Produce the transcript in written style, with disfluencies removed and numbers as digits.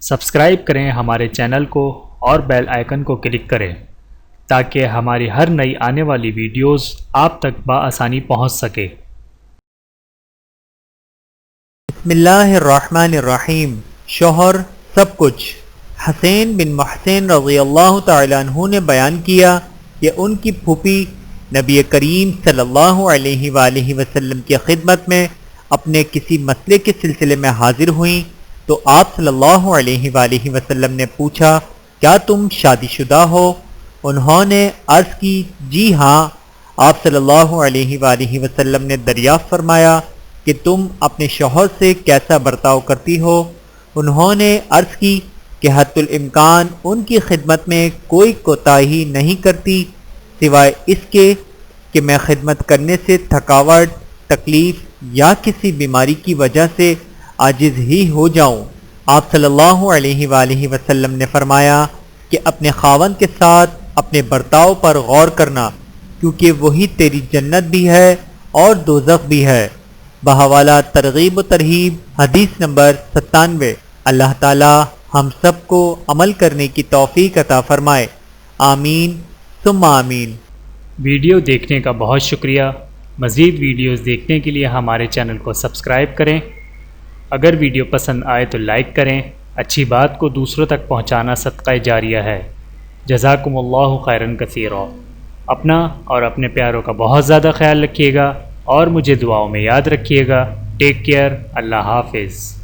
Subscribe کریں ہمارے channel کو اور بیل آئیکن کو کلک کریں تاکہ ہماری ہر نئی آنے والی ویڈیوز آپ تک بآسانی پہنچ سکے۔ بسم اللہ الرحمن الرحیم۔ شوہر سب کچھ۔ حسین بن محسن رضی اللہ تعالیٰ عنہ نے بیان کیا کہ ان کی پھوپھی نبی کریم صلی اللہ علیہ وآلہ وسلم کی خدمت میں اپنے کسی مسئلے کے سلسلے میں حاضر ہوئیں تو آپ صلی اللہ علیہ وآلہ وسلم نے پوچھا، کیا تم شادی شدہ ہو؟ انہوں نے عرض کی، جی ہاں۔ آپ صلی اللہ علیہ وآلہ وسلم نے دریافت فرمایا کہ تم اپنے شوہر سے کیسا برتاؤ کرتی ہو؟ انہوں نے عرض کی کہ حتی الامکان ان کی خدمت میں کوئی کوتاہی نہیں کرتی سوائے اس کے کہ میں خدمت کرنے سے تھکاوٹ، تکلیف یا کسی بیماری کی وجہ سے عاجز ہی ہو جاؤں۔ آپ صلی اللہ علیہ وآلہ وسلم نے فرمایا کہ اپنے خاوند کے ساتھ اپنے برتاؤ پر غور کرنا، کیونکہ وہی تیری جنت بھی ہے اور دوزخ بھی ہے۔ بحوالہ ترغیب و ترہیب، حدیث نمبر 97۔ اللہ تعالی ہم سب کو عمل کرنے کی توفیق عطا فرمائے، آمین ثم آمین۔ ویڈیو دیکھنے کا بہت شکریہ۔ مزید ویڈیوز دیکھنے کے لیے ہمارے چینل کو سبسکرائب کریں۔ اگر ویڈیو پسند آئے تو لائک کریں۔ اچھی بات کو دوسروں تک پہنچانا صدقہ جاریہ ہے۔ جزاکم اللہ خیرا کثیرا۔ اپنا اور اپنے پیاروں کا بہت زیادہ خیال رکھیے گا اور مجھے دعاؤں میں یاد رکھیے گا۔ Take care. اللہ حافظ۔